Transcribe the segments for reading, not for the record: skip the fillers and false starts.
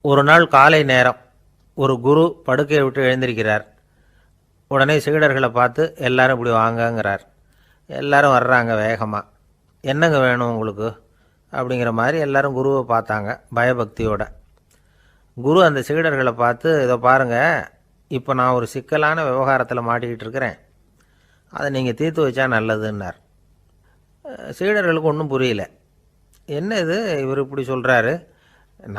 ஒரு நாள் காலை நேரம் ஒரு குரு படுக்கையை விட்டு எழுந்திருக்கிறார். உடனே சீடர்களை பார்த்து எல்லாரும் இப்படி வாங்கங்கிறார். எல்லாரும் வர்றாங்க வேகமாக. என்னங்க வேணும் உங்களுக்கு அப்படிங்கிற மாதிரி எல்லாரும் குருவை பார்த்தாங்க பயபக்தியோட. குரு அந்த சீடர்களை பார்த்து, இதை பாருங்கள், இப்போ நான் ஒரு சிக்கலான விவகாரத்தில் மாட்டிக்கிட்டு இருக்கிறேன், அதை நீங்கள் தீர்த்து வச்சா நல்லதுன்னார். சீடர்களுக்கு ஒன்றும் புரியல. என்ன இது இவர் இப்படி சொல்கிறாரு?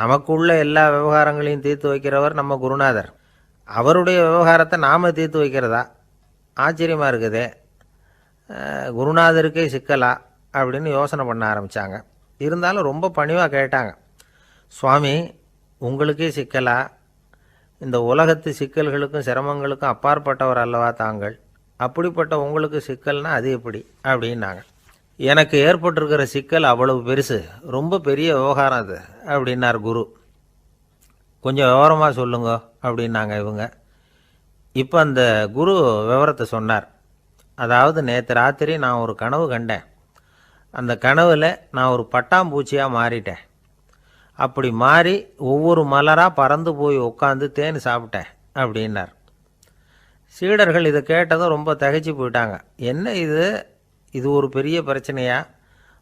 நமக்குள்ள எல்லா விவகாரங்களையும் தீர்த்து வைக்கிறவர் நம்ம குருநாதர், அவருடைய விவகாரத்தை நாம் தீர்த்து வைக்கிறதா? ஆச்சரியமாக இருக்குதே, குருநாதருக்கே சிக்கலா அப்படின்னு யோசனை பண்ண ஆரம்பித்தாங்க. இருந்தாலும் ரொம்ப பணிவாக கேட்டாங்க, சுவாமி உங்களுக்கே சிக்கலா? இந்த உலகத்து சிக்கல்களுக்கும் சிரமங்களுக்கும் அப்பாற்பட்டவர் அல்லவா தாங்கள், அப்படிப்பட்ட உங்களுக்கு சிக்கல்னா அது எப்படி அப்படின்னாங்க. எனக்கு ஏற்பட்டிருக்கிற சிக்கல் அவ்வளவு பெருசு, ரொம்ப பெரிய விவகாரம் அது அப்படின்னார் குரு. கொஞ்சம் விவரமாக சொல்லுங்க அப்படின்னாங்க இவங்க. இப்போ அந்த குரு விவரத்தை சொன்னார். அதாவது நேற்று ராத்திரி நான் ஒரு கனவு கண்டேன். அந்த கனவில் நான் ஒரு பட்டாம்பூச்சியாக மாறிட்டேன். அப்படி மாறி ஒவ்வொரு மலராக பறந்து போய் உட்காந்து தேன் சாப்பிட்டேன் அப்படின்னார். சீடர்கள் இதை கேட்டதும் ரொம்ப திகைச்சு போயிட்டாங்க. என்ன இது ஒரு பெரிய பிரச்சனையா?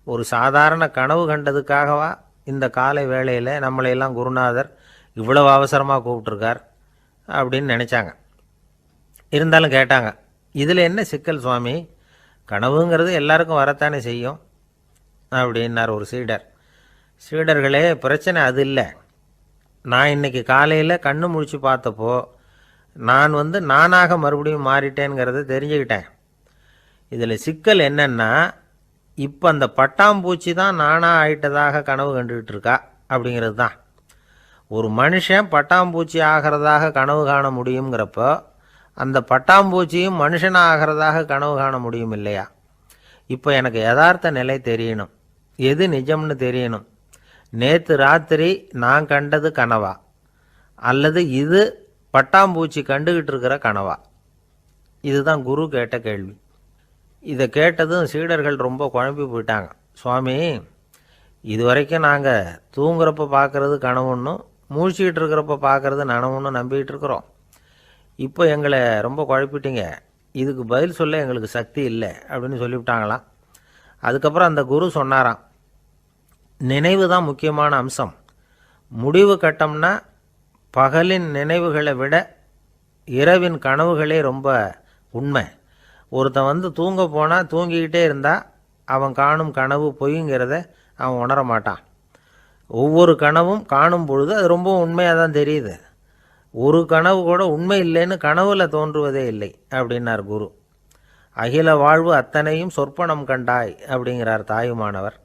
ஒரு சாதாரண கனவு கண்டதுக்காகவா இந்த காலை வேளையில் நம்மளையெல்லாம் குருநாதர் இவ்வளவு அவசரமாக கூப்பிட்ருக்கார் அப்படின்னு நினச்சாங்க. இருந்தாலும் கேட்டாங்க, இதில் என்ன சிக்கல் சுவாமி? கனவுங்கிறது எல்லாருக்கும் வரத்தானே செய்யும் அப்படின்னார் ஒரு சீடர். சீடர்களே, பிரச்சனை அது இல்லை. நான் இன்றைக்கி காலையில் கண்ணு முழிச்சு பார்த்தப்போ நான் நானாக மறுபடியும் மாறிட்டேங்கிறத தெரிஞ்சுக்கிட்டேன். இதில் சிக்கல் என்னன்னா, இப்போ அந்த பட்டாம்பூச்சி தான் நானாக ஆயிட்டதாக கனவு கண்டுகிட்டு இருக்கா அப்படிங்கிறது தான். ஒரு மனுஷன் பட்டாம்பூச்சி ஆகிறதாக கனவு காண முடியுங்கிறப்போ அந்த பட்டாம்பூச்சியும் மனுஷனாக ஆகிறதாக கனவு காண முடியும் இல்லையா? இப்போ எனக்கு யதார்த்த நிலை தெரியணும், எது நிஜம்னு தெரியணும். நேற்று ராத்திரி நான் கண்டது கனவா, அல்லது இது பட்டாம்பூச்சி கண்டுகிட்டு இருக்கிற கனவா? இதுதான் குரு கேட்ட கேள்வி. இதை கேட்டதும் சீடர்கள் ரொம்ப குழம்பி போயிட்டாங்க. சுவாமி, இது வரைக்கும் நாங்கள் தூங்குறப்ப பார்க்குறது கனவுன்னும் மூழ்கிட்டு இருக்கிறப்ப பார்க்குறது நனவுன்னு நம்பிக்கிட்டு இருக்கிறோம். இப்போ எங்களை ரொம்ப குழப்பிட்டீங்க, இதுக்கு பதில் சொல்ல எங்களுக்கு சக்தி இல்லை அப்படின்னு சொல்லிவிட்டாங்களாம். அதுக்கப்புறம் அந்த குரு சொன்னாராம், நினைவு தான் முக்கியமான அம்சம். முடிவு கட்டம்னா பகலின் நினைவுகளை விட இரவின் கனவுகளே ரொம்ப உண்மை. ஒருத்தன் தூங்க போனால் தூங்கிக்கிட்டே இருந்தால் அவன் காணும் கனவு பொய்ங்கிறத அவன் உணர மாட்டான். ஒவ்வொரு கனவும் காணும் பொழுது அது ரொம்ப உண்மையாக தான் தெரியுது. ஒரு கனவு கூட உண்மை இல்லைன்னு கனவுல தோன்றுவதே இல்லை அப்படின்னார் குரு. அகில வாழ்வு அத்தனையும் சொற்பனம் கண்டாய் அப்படிங்கிறார் தாயுமானவர்.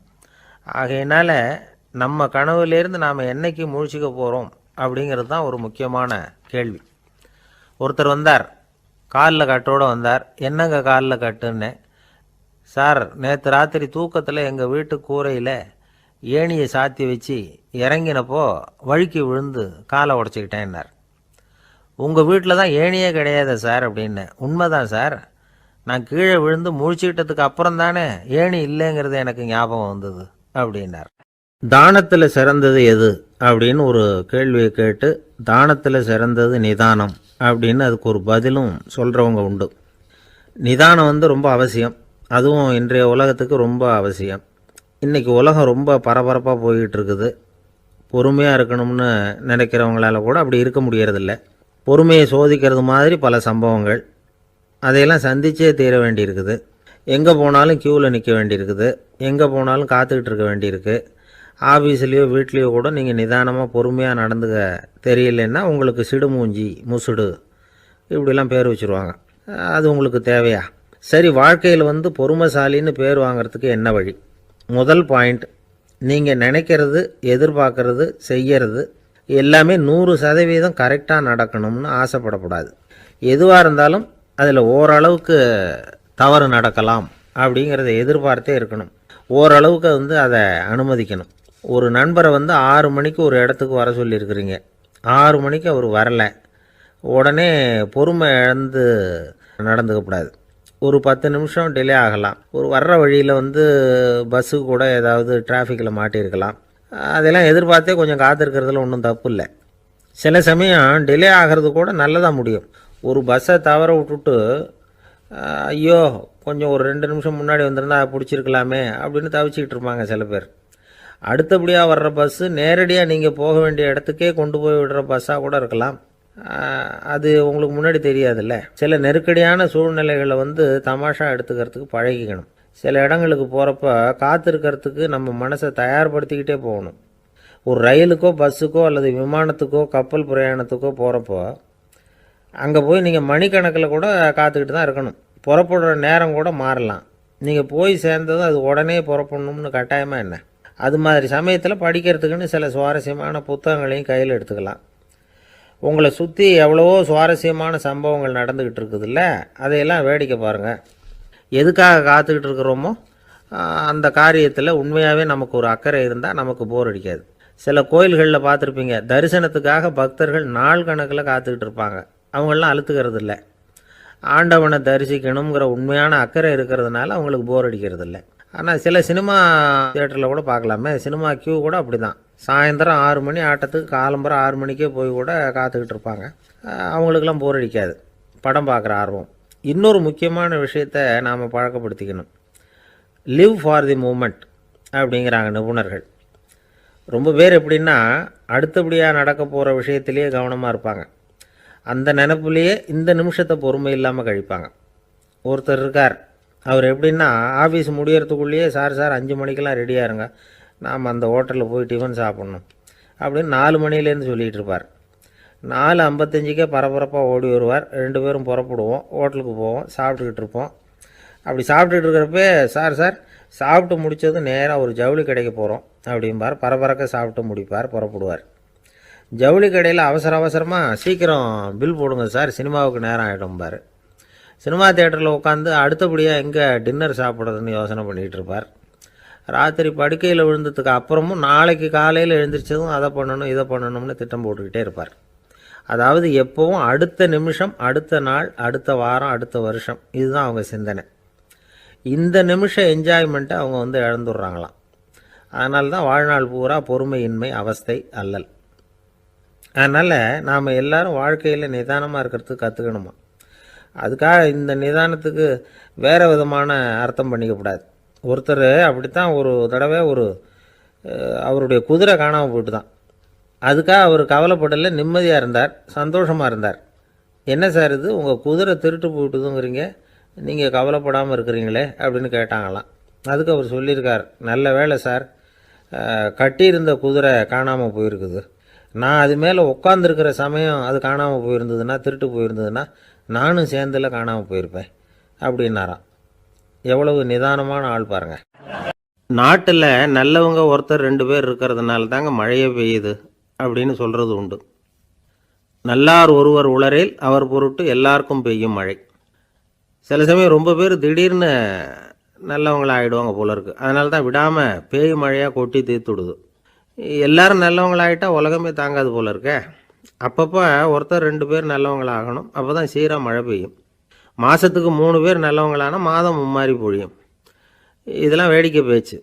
ஆகையினால நம்ம கனவுலேருந்து நாம் என்னைக்கு முழிச்சிக்க போகிறோம் அப்படிங்கிறது தான் ஒரு முக்கியமான கேள்வி. ஒருத்தர் வந்தார், காலில் கட்டோடு வந்தார். என்னங்க காலில் கட்டுன்னு? சார், நேற்று ராத்திரி தூக்கத்தில் எங்கள் வீட்டு கூரையில் ஏணியை சாத்தி வச்சு இறங்கினப்போ வழுக்கி விழுந்து காலை உடச்சிக்கிட்டேன்னார். உங்கள் வீட்டில் தான் ஏணியே கிடையாது சார் அப்படின்னு. உண்மைதான் சார், நான் கீழே விழுந்து முழிச்சுக்கிட்டதுக்கு அப்புறம் தானே ஏணி இல்லைங்கிறது எனக்கு ஞாபகம் வந்தது அப்படின்னார். தானத்தில் சிறந்தது எது அப்படின்னு ஒரு கேள்வியை கேட்டு, தானத்தில் சிறந்தது நிதானம் அப்படின்னு அதுக்கு ஒரு பதிலும் சொல்கிறவங்க உண்டு. நிதானம் ரொம்ப அவசியம், அதுவும் இன்றைய உலகத்துக்கு ரொம்ப அவசியம். இன்றைக்கி உலகம் ரொம்ப பரபரப்பாக போய்கிட்டு இருக்குது. பொறுமையாக இருக்கணும்னு நினைக்கிறவங்களால கூட அப்படி இருக்க முடியறதில்ல. பொறுமையை சோதிக்கிறது மாதிரி பல சம்பவங்கள், அதையெல்லாம் சந்திச்சே தீர வேண்டியிருக்குது. எங்கே போனாலும் க்யூவில் நிற்க வேண்டியிருக்குது, எங்கே போனாலும் காத்துக்கிட்டு இருக்க வேண்டியிருக்கு. ஆஃபீஸ்லேயோ வீட்லேயோ கூட நீங்கள் நிதானமாக பொறுமையாக நடந்துக்க தெரியலன்னா உங்களுக்கு சிடுமூஞ்சி, முசுடு இப்படிலாம் பேர் வச்சுருவாங்க. அது உங்களுக்கு தேவையா? சரி, வாழ்க்கையில் பொறுமைசாலின்னு பேர் வாங்கிறதுக்கு என்ன வழி? முதல் பாயிண்ட், நீங்கள் நினைக்கிறது, எதிர்பார்க்கறது, செய்கிறது எல்லாமே 100% கரெக்டாக நடக்கணும்னு ஆசைப்படக்கூடாது. எதுவாக இருந்தாலும் அதில் ஓரளவுக்கு தவறு நடக்கலாம் அப்படிங்கிறத எதிர்பார்த்தே இருக்கணும். ஓரளவுக்கு அதை அனுமதிக்கணும். ஒரு நண்பரை 6 மணிக்கு ஒரு இடத்துக்கு வர சொல்லியிருக்கிறீங்க, 6 மணிக்கு அவர் வரலை, உடனே பொறுமை இழந்து நடந்துக்கக்கூடாது. ஒரு 10 நிமிஷம் டிலே ஆகலாம். ஒரு வர்ற வழியில் பஸ்ஸு கூட ஏதாவது டிராஃபிக்கில் மாட்டியிருக்கலாம். அதெல்லாம் எதிர்பார்த்தே கொஞ்சம் காத்திருக்கிறதுல ஒன்றும் தப்பு இல்லை. சில சமயம் டிலே ஆகிறது கூட நல்லதாக முடியும். ஒரு பஸ்ஸை தவற விட்டுட்டு ஐயோ கொஞ்சம் ஒரு 2 நிமிஷம் முன்னாடி வந்திருந்தா பிடிச்சிருக்கலாமே அப்படின்னு தவிச்சிக்கிட்டு இருப்பாங்க சில பேர். அடுத்தபடியாக வர்ற பஸ்ஸு நேரடியாக நீங்கள் போக வேண்டிய இடத்துக்கே கொண்டு போய் விடுற பஸ்ஸாக கூட இருக்கலாம். அது உங்களுக்கு முன்னாடி தெரியாதுல்ல. சில நெருக்கடியான சூழ்நிலைகளை தமாஷா எடுத்துக்கிறதுக்கு பழகிக்கணும். சில இடங்களுக்கு போகிறப்ப காத்திருக்கிறதுக்கு நம்ம மனசை தயார்படுத்திக்கிட்டே போகணும். ஒரு ரயிலுக்கோ பஸ்ஸுக்கோ அல்லது விமானத்துக்கோ கப்பல் பிரயாணத்துக்கோ போகிறப்போ அங்கே போய் நீங்கள் மணிக்கணக்கில் கூட காத்துக்கிட்டு தான் இருக்கணும். புறப்படுற நேரம் கூட மாறலாம். நீங்கள் போய் சேர்ந்ததும் அது உடனே புறப்படணும்னு கட்டாயமாக என்ன? அது மாதிரி சமயத்தில் படிக்கிறதுக்குன்னு சில சுவாரஸ்யமான புத்தகங்களையும் கையில் எடுத்துக்கலாம். உங்களை சுற்றி எவ்வளவோ சுவாரஸ்யமான சம்பவங்கள் நடந்துக்கிட்டு இருக்குதுல்ல, அதையெல்லாம் வேடிக்கை பாருங்கள். எதுக்காக காத்துக்கிட்டு இருக்கிறோமோ அந்த காரியத்தில் உண்மையாகவே நமக்கு ஒரு அக்கறை இருந்தால் நமக்கு போர் அடிக்காது. சில கோயில்களில் பார்த்துருப்பீங்க, தரிசனத்துக்காக பக்தர்கள் நாள் கணக்கில் காத்துக்கிட்டு இருப்பாங்க. அவங்களெலாம் அழுத்துக்கிறது இல்லை. ஆண்டவனை தரிசிக்கணுங்கிற உண்மையான அக்கறை இருக்கிறதுனால அவங்களுக்கு போர் அடிக்கிறது இல்லை. ஆனால் சில சினிமா தியேட்டரில் கூட பார்க்கலாமே, சினிமா கியூ கூட அப்படி தான். சாயந்தரம் 6 மணி ஆட்டத்துக்கு காலம்பரம் 6 மணிக்கே போய் கூட காத்துக்கிட்டு இருப்பாங்க. அவங்களுக்கெல்லாம் போர் அடிக்காது, படம் பார்க்குற ஆர்வம். இன்னொரு முக்கியமான விஷயத்தை நாம் பழக்கப்படுத்திக்கணும். லிவ் ஃபார் தி மூமெண்ட் அப்படிங்கிறாங்க நிபுணர்கள். ரொம்ப பேர் எப்படின்னா அடுத்தபடியாக நடக்க போகிற விஷயத்திலேயே கவனமாக இருப்பாங்க. அந்த நினப்புலேயே இந்த நிமிஷத்தை பொறுமை இல்லாமல் கழிப்பாங்க. ஒருத்தர் இருக்கார், அவர் எப்படின்னா ஆஃபீஸ் முடியறதுக்குள்ளேயே சார் 5 மணிக்கெல்லாம் ரெடியாக இருங்க, நாம் அந்த ஹோட்டலில் போய் டிஃபன் சாப்பிட்ணும் அப்படின்னு 4 மணிலேருந்து சொல்லிகிட்டு இருப்பார். 4:55 பரபரப்பாக ஓடி வருவார். 2 பேரும் புறப்படுவோம், ஹோட்டலுக்கு போவோம், சாப்பிட்டுக்கிட்டு இருப்போம். அப்படி சாப்பிட்டுட்டு இருக்கிறப்ப சார் சாப்பிட்டு முடித்ததும் நேராக ஒரு ஜவுளி கடைக்கு போகிறோம் அப்படிம்பார். பரபரக்க சாப்பிட்டு முடிப்பார், புறப்படுவார். ஜவுளி கடையில் அவசரமாக சீக்கிரம் பில் போடுங்க சார், சினிமாவுக்கு நேரம் ஆகிடும்பார். சினிமா தியேட்டரில் உட்காந்து அடுத்தபடியாக எங்கே டின்னர் சாப்பிட்றதுன்னு யோசனை பண்ணிகிட்டு இருப்பார். ராத்திரி படுக்கையில் விழுந்ததுக்கு அப்புறமும் நாளைக்கு காலையில் எழுந்திரிச்சதும் அதை பண்ணணும் இதை பண்ணணும்னு திட்டம் போட்டுக்கிட்டே இருப்பார். அதாவது எப்போவும் அடுத்த நிமிஷம், அடுத்த நாள், அடுத்த வாரம், அடுத்த வருஷம், இதுதான் அவங்க சிந்தனை. இந்த நிமிஷம் என்ஜாய்மெண்ட்டை அவங்க இழந்துடுறாங்களாம். அதனால தான் வாழ்நாள் பூரா பொறுமையின்மை, அவஸ்தை, அல்லல். அதனால் நாம் எல்லோரும் வாழ்க்கையில் நிதானமாக இருக்கிறதுக்கு கற்றுக்கணுமா. அதுக்காக இந்த நிதானத்துக்கு வேறு விதமான அர்த்தம் பண்ணிக்கக்கூடாது. ஒருத்தர் அப்படித்தான் ஒரு தடவை அவருடைய குதிரை காணாமல் போயிட்டு தான். அதுக்காக அவர் கவலைப்படலை, நிம்மதியாக இருந்தார், சந்தோஷமாக இருந்தார். என்ன சார் இது, உங்கள் குதிரை திருட்டு போயிட்டுதுங்கிறீங்க, நீங்கள் கவலைப்படாமல் இருக்கிறீங்களே அப்படின்னு கேட்டாங்களாம். அதுக்கு அவர் சொல்லியிருக்கார், நல்ல வேலை சார், கட்டியிருந்த குதிரை காணாமல் போயிருக்குது. நான் அது மேலே உட்காந்துருக்கிற சமயம் அது காணாமல் போயிருந்ததுன்னா, திருட்டு போயிருந்ததுன்னா நானும் சேர்ந்தில் காணாமல் போயிருப்பேன் அப்படின்னாராம். எவ்வளவு நிதானமான ஆள் பாருங்கள். நாட்டில் நல்லவங்க ஒருத்தர் 2 பேர் இருக்கிறதுனால தாங்க மழையே பெய்யுது அப்படின்னு சொல்கிறது உண்டு. நல்லார் ஒருவர் உளரேல் அவர் பொருட்டு எல்லாருக்கும் பெய்யும் மழை. சில சமயம் ரொம்ப பேர் திடீர்னு நல்லவங்களாக ஆகிடுவாங்க போல இருக்குது. அதனால தான் விடாமல் பேய் மழையாக கொட்டி தீர்த்துடுது. எல்லோரும் நல்லவங்களாகிட்டால் உலகமே தாங்காது போல இருக்க. அப்பப்போ ஒருத்தர் 2 பேர் நல்லவங்களாகணும், அப்போ தான் சீராக மழை பெய்யும். மாதத்துக்கு 3 பேர் நல்லவங்களானால் மாதம் மும்மாரி பொழியும். இதெல்லாம் வேடிக்கை பேச்சு.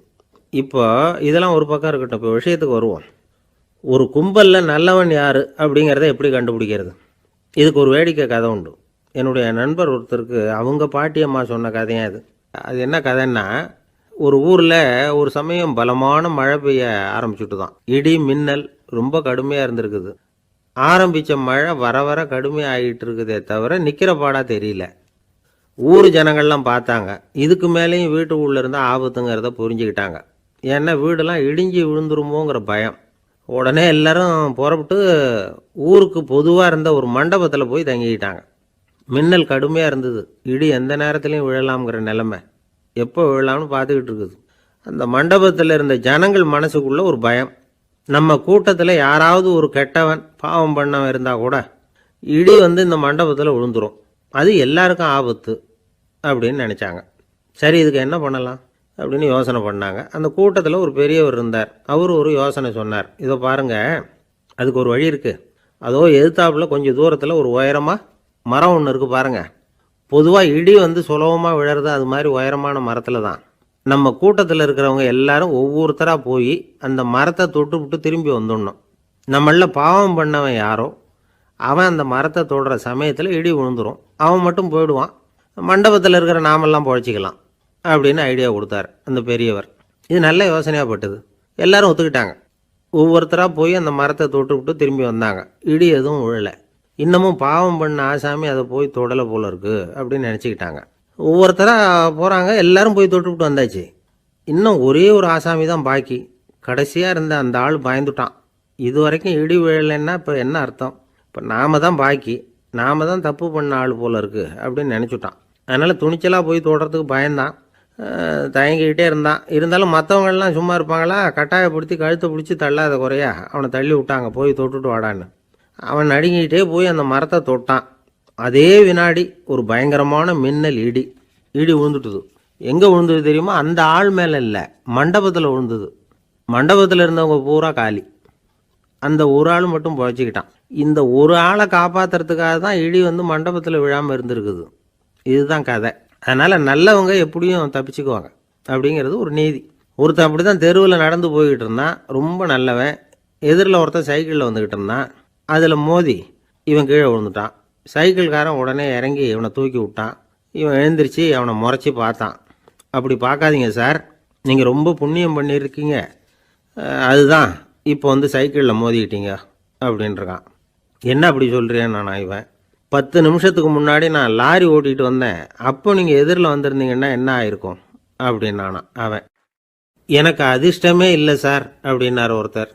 இப்போ இதெல்லாம் ஒரு பக்கம் இருக்கட்டும், இப்போ விஷயத்துக்கு வருவோம். ஒரு கும்பலில் நல்லவன் யார் அப்படிங்கிறத எப்படி கண்டுபிடிக்கிறது? இதுக்கு ஒரு வேடிக்கை கதை உண்டு. என்னுடைய நண்பர் ஒருத்தருக்கு அவங்க பாட்டியம்மா சொன்ன கதையாக அது. அது என்ன கதைன்னா, ஒரு ஊரில் ஒரு சமயம் பலமான மழை பெய்ய ஆரம்பிச்சுட்டு தான். இடி மின்னல் ரொம்ப கடுமையாக இருந்திருக்குது. ஆரம்பித்த மழை வர வர கடுமையாக ஆகிட்டு இருக்குதே தவிர நிற்கிற பாடாக தெரியல. ஊர் ஜனங்கள்லாம் பார்த்தாங்க. இதுக்கு மேலேயும் வீட்டுக்குள்ளே இருந்தால் ஆபத்துங்கிறத புரிஞ்சுக்கிட்டாங்க. ஏன்னா வீடெல்லாம் இடிஞ்சு விழுந்துருமோங்கிற பயம். உடனே எல்லாரும் புறப்பட்டு ஊருக்கு பொதுவாக இருந்த ஒரு மண்டபத்தில் போய் தங்கிக்கிட்டாங்க. மின்னல் கடுமையாக இருந்தது. இடி எந்த நேரத்துலையும் விழலாம்ங்கிற நிலைமை. எப்போ விழலாம்னு பார்த்துக்கிட்டு இருக்குது. அந்த மண்டபத்தில் இருந்த ஜனங்கள் மனசுக்குள்ளே ஒரு பயம். நம்ம கூட்டத்தில் யாராவது ஒரு கெட்டவன் பாவம் பண்ணவன் இருந்தால் கூட இடி இந்த மண்டபத்தில் விழுந்துரும், அது எல்லாருக்கும் ஆபத்து அப்படின்னு நினச்சாங்க. சரி, இதுக்கு என்ன பண்ணலாம் அப்படின்னு யோசனை பண்ணாங்க. அந்த கூட்டத்தில் ஒரு பெரியவர் இருந்தார். அவர் ஒரு யோசனை சொன்னார். இதை பாருங்கள், அதுக்கு ஒரு வழி இருக்குது. அதோ எதிர்த்தாப்புல கொஞ்சம் தூரத்தில் ஒரு உயரமாக மரம் ஒன்று இருக்குது பாருங்கள். பொதுவாக இடி சுலபமாக விழறது அது மாதிரி உயரமான மரத்தில் தான். நம்ம கூட்டத்தில் இருக்கிறவங்க எல்லாரும் ஒவ்வொருத்தராக போய் அந்த மரத்தை தொட்டு விட்டு திரும்பி வந்துடணும். நம்மள பாவம் பண்ணவன் யாரோ அவன் அந்த மரத்தை தொடுற சமயத்தில் இடி விழுந்துடும், அவன் மட்டும் போயிடுவான், மண்டபத்தில் இருக்கிற நாமெல்லாம் பொழைச்சிக்கலாம் அப்படின்னு ஐடியா கொடுத்தாரு அந்த பெரியவர். இது நல்ல யோசனையாக பட்டது. எல்லாரும் ஒத்துக்கிட்டாங்க. ஒவ்வொருத்தராக போய் அந்த மரத்தை தொட்டுவிட்டு திரும்பி வந்தாங்க. இடி எதுவும் விழலை. இன்னமும் பாவம் பண்ண ஆசாமி அதை போய் தொடலை போல இருக்கு அப்படின்னு நினச்சிக்கிட்டாங்க. ஒவ்வொருத்தராக போகிறாங்க, எல்லாரும் போய் தொட்டுவிட்டு வந்தாச்சு. இன்னும் ஒரே ஒரு ஆசாமி தான் பாக்கி. கடைசியாக இருந்த அந்த ஆள் பயந்துட்டான். இது வரைக்கும் இடி விழலைன்னா இப்போ என்ன அர்த்தம்? இப்போ நாம தான் பாக்கி, நாம தான் தப்பு பண்ண ஆள் போல இருக்கு அப்படின்னு நினச்சிட்டான். அதனால் துணிச்சலாக போய் தொடுறதுக்கு பயந்தான், தயங்கிக்கிட்டே இருந்தான். இருந்தாலும் மற்றவங்கள்லாம் சும்மா இருப்பாங்களா? கட்டாயப்படுத்தி கழுத்தை பிடிச்சி தள்ளாத குறையா அவனை தள்ளி விட்டாங்க, போய் தொட்டுட்டு வாடான்னு. அவன் நடுங்கிக்கிட்டே போய் அந்த மரத்தை தொட்டான். அதே வினாடி ஒரு பயங்கரமான மின்னல் இடி விழுந்துட்டுது. எங்கே விழுந்தது தெரியுமா? அந்த ஆள் மேலே இல்லை, மண்டபத்தில் விழுந்தது. மண்டபத்தில் இருந்தவங்க பூரா காலி. அந்த ஒரு ஆள் மட்டும் புழைச்சிக்கிட்டான். இந்த ஒரு ஆளை காப்பாற்றுறதுக்காக தான் இடி மண்டபத்தில் விழாமல் இருந்திருக்குது. இதுதான் கதை. அதனால் நல்லவங்க எப்படியும் தப்பிச்சுக்குவாங்க அப்படிங்கிறது ஒரு நீதி. ஒருத்தன் அப்படி தான் தெருவில் நடந்து போய்கிட்டு இருந்தான், ரொம்ப நல்லவன். எதிரில் ஒருத்தன் சைக்கிளில் வந்துக்கிட்டு இருந்தான். அதில் மோதி இவன் கீழே விழுந்துட்டான். சைக்கிள்காரன் உடனே இறங்கி இவனை தூக்கி விட்டான். இவன் எழுந்திரிச்சு அவனை முறைச்சி பார்த்தான். அப்படி பார்க்காதீங்க சார், நீங்கள் ரொம்ப புண்ணியம் பண்ணியிருக்கீங்க, அதுதான் இப்போ சைக்கிளில் மோதிக்கிட்டீங்க அப்படின்றான். என்ன அப்படி சொல்கிறேன்னு நான் இவன் 10 நிமிஷத்துக்கு முன்னாடி நான் லாரி ஓட்டிகிட்டு வந்தேன், அப்போ நீங்கள் எதிரில் வந்திருந்தீங்கன்னா என்ன ஆயிருக்கும் அப்படின்னானா அவன். எனக்கு அதிர்ஷ்டமே இல்லை சார் அப்படின்னார் ஒருத்தர்.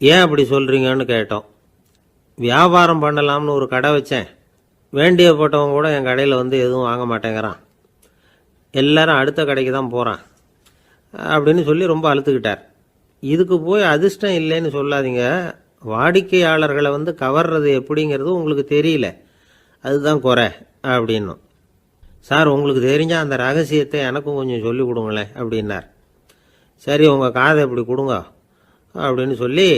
ஏன் அப்படி சொல்கிறீங்கன்னு கேட்டோம். வியாபாரம் பண்ணலாம்னு ஒரு கடை வச்சேன், வேண்டியப்பட்டவங்க கூட என் கடையில் எதுவும் வாங்க மாட்டேங்கிறான், எல்லாரும் அடுத்த கடைக்கு தான் போகிறான் அப்படின்னு சொல்லி ரொம்ப அழுத்துக்கிட்டார். இதுக்கு போய் அதிர்ஷ்டம் இல்லைன்னு சொல்லாதீங்க, வாடிக்கையாளர்களை கவர்றது எப்படிங்கிறது உங்களுக்கு தெரியல, அதுதான் குறை அப்படின்னும். சார், உங்களுக்கு தெரிஞ்சால் அந்த ரகசியத்தை எனக்கும் கொஞ்சம் சொல்லி கொடுங்களேன் அப்படின்னார். சரி, உங்கள் காதை இப்படி கொடுங்க அப்படின்னு சொல்லி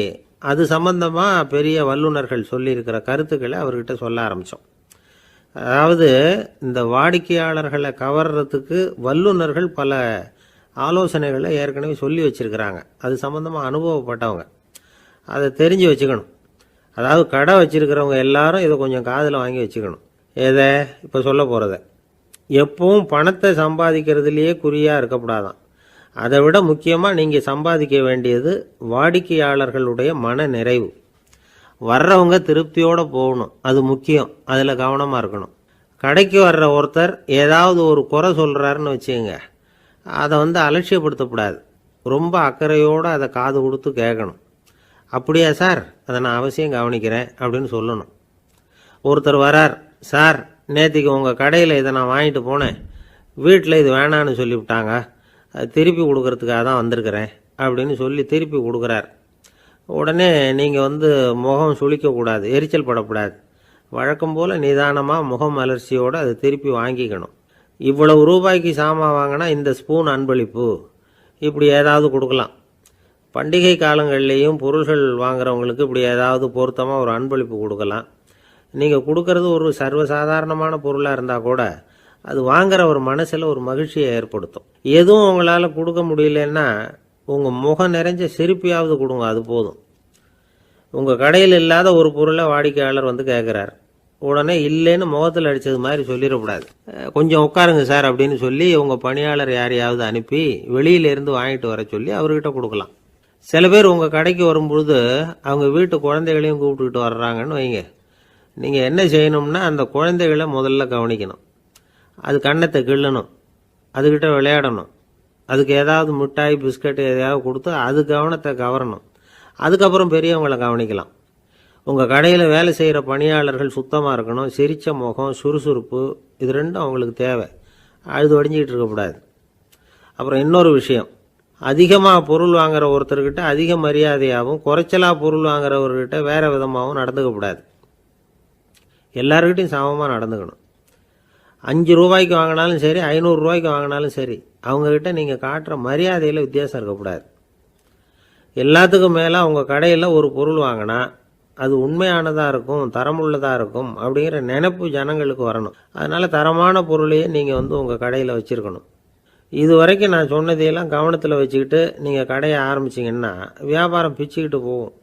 அது சம்பந்தமாக பெரிய வல்லுநர்கள் சொல்லியிருக்கிற கருத்துக்களை அவர்கிட்ட சொல்ல ஆரம்பித்தோம். அதாவது இந்த வாடிக்கையாளர்களை கவர்றதுக்கு வல்லுநர்கள் பல ஆலோசனைகளை ஏற்கனவே சொல்லி வச்சுருக்கிறாங்க. அது சம்மந்தமாக அனுபவப்பட்டவங்க, அதை தெரிஞ்சு வச்சுக்கணும். அதாவது கடை வச்சுருக்கிறவங்க எல்லாரும் இதை கொஞ்சம் காதில் வாங்கி வச்சுக்கணும். எதை இப்போ சொல்ல போகிறத. எப்பவும் பணத்தை சம்பாதிக்கிறதுலையே குறியாக இருக்கக்கூடாதான். அதை விட முக்கியமாக நீங்கள் சம்பாதிக்க வேண்டியது வாடிக்கையாளர்களுடைய மன நிறைவு. வர்றவங்க திருப்தியோடு போகணும், அது முக்கியம். அதில் கவனமாக இருக்கணும். கடைக்கு வர்ற ஒருத்தர் ஏதாவது ஒரு குறை சொல்கிறாருன்னு வச்சுக்கோங்க, அதை அலட்சியப்படுத்தக்கூடாது. ரொம்ப அக்கறையோடு அதை காது கொடுத்து கேட்கணும். அப்படியா சார், அதை நான் அவசியம் கவனிக்கிறேன் அப்படின்னு சொல்லணும். ஒருத்தர் வரார், சார் நேற்றுக்கு உங்கள் கடையில் இதை நான் வாங்கிட்டு போனேன், வீட்டில் இது வேணான்னு சொல்லிவிட்டாங்க, அது திருப்பி கொடுக்கறதுக்காக தான் வந்திருக்கிறேன் அப்படின்னு சொல்லி திருப்பி கொடுக்குறார். உடனே நீங்கள் முகம் சுளிக்கக்கூடாது, எரிச்சல் படக்கூடாது. வழக்கம் போல் நிதானமாக முகம் அலர்ச்சியோடு அதை திருப்பி வாங்கிக்கணும். இவ்வளவு ரூபாய்க்கு சாமான் வாங்கினா இந்த ஸ்பூன் அன்பளிப்பு, இப்படி ஏதாவது கொடுக்கலாம். பண்டிகை காலங்கள்லேயும் பொருள்கள் வாங்குறவங்களுக்கு இப்படி ஏதாவது பொருத்தமாக ஒரு அன்பளிப்பு கொடுக்கலாம். நீங்கள் கொடுக்கறது ஒரு சர்வசாதாரணமான பொருளாக இருந்தால் கூட அது வாங்குற ஒரு மனசில் ஒரு மகிழ்ச்சியை ஏற்படுத்தும். எதுவும் உங்களால் கொடுக்க முடியலன்னா உங்கள் முகம் நிறைஞ்ச சிரிப்பையாவது கொடுங்க, அது போதும். உங்கள் கடையில் இல்லாத ஒரு பொருளை வாடிக்கையாளர் கேட்குறார், உடனே இல்லைன்னு முகத்தில் அடித்தது மாதிரி சொல்லிடக்கூடாது. கொஞ்சம் உட்காருங்க சார் அப்படின்னு சொல்லி உங்கள் பணியாளர் யாரையாவது அனுப்பி வெளியிலேருந்து வாங்கிட்டு வர சொல்லி அவர்கிட்ட கொடுக்கலாம். சில பேர் உங்கள் கடைக்கு வரும்பொழுது அவங்க வீட்டு குழந்தைகளையும் கூப்பிட்டுக்கிட்டு வர்றாங்கன்னு வைங்க. நீங்கள் என்ன செய்யணும்னா அந்த குழந்தைகளை முதல்ல கவனிக்கணும். அது கண்ணத்தை கிள்ளணும், அதுக்கிட்ட விளையாடணும், அதுக்கு ஏதாவது மிட்டாய் பிஸ்கட் எதையாவது கொடுத்து அது கவனத்தை கவரணும். அதுக்கப்புறம் பெரியவங்களை கவனிக்கலாம். உங்கள் கடையில் வேலை செய்கிற பணியாளர்கள் சுத்தமாக இருக்கணும், சிரித்த முகம், சுறுசுறுப்பு, இது ரெண்டும் அவங்களுக்கு தேவை. அழுது வடிஞ்சிக்கிட்டு இருக்கக்கூடாது. அப்புறம் இன்னொரு விஷயம், அதிகமாக பொருள் வாங்குகிற ஒருத்தர்கிட்ட அதிக மரியாதையாகவும் குறைச்சலாக பொருள் வாங்குறவர்கிட்ட வேறு விதமாகவும் நடந்துக்கக்கூடாது. எல்லாருக்கிட்டையும் சமமாக நடந்துக்கணும். 5 ரூபாய்க்கு வாங்கினாலும் சரி, 500 ரூபாய்க்கு வாங்கினாலும் சரி, அவங்கக்கிட்ட நீங்கள் காட்டுற மரியாதையில் வித்தியாசம் இருக்கக்கூடாது. எல்லாத்துக்கும் மேலே உங்கள் கடையில் ஒரு பொருள் வாங்கினா அது உண்மையானதாக இருக்கும், தரமுள்ளதாக இருக்கும் அப்படிங்கிற நினைப்பு ஜனங்களுக்கு வரணும். அதனால் தரமான பொருளையே நீங்கள் உங்கள் கடையில் வச்சுருக்கணும். இது வரைக்கும் நான் சொன்னதையெல்லாம் கவனத்தில் வச்சுக்கிட்டு நீங்கள் கடையை ஆரம்பிச்சிங்கன்னா வியாபாரம் பிச்சுக்கிட்டு போகும்.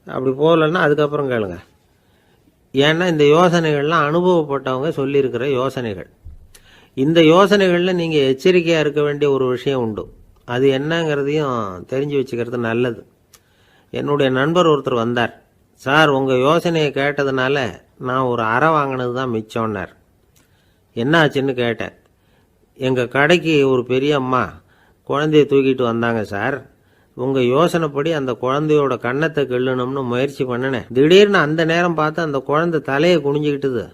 அப்படி போகலன்னா அதுக்கப்புறம் கேளுங்க. ஏன்னா இந்த யோசனைகள்லாம் அனுபவப்பட்டவங்க சொல்லியிருக்கிற யோசனைகள். இந்த யோசனைகளில் நீங்கள் எச்சரிக்கையாக இருக்க வேண்டிய ஒரு விஷயம் உண்டு. அது என்னங்கிறதையும் தெரிஞ்சு வச்சுக்கிறது நல்லது. என்னுடைய நண்பர் ஒருத்தர் வந்தார். சார், உங்கள் யோசனையை கேட்டதுனால நான் ஒரு அறை வாங்கினது தான் மிச்சம்னார். என்ன ஆச்சுன்னு கேட்டேன். எங்கள் கடைக்கு ஒரு பெரிய அம்மா குழந்தைய தூக்கிட்டு வந்தாங்க சார். உங்கள் யோசனைப்படி அந்த குழந்தையோட கன்னத்தை கிள்ளணும்னு முயற்சி பண்ணினேன். திடீர்னு அந்த நேரம் பார்த்து அந்த குழந்தை தலையை குனிஞ்சிக்கிட்டுது.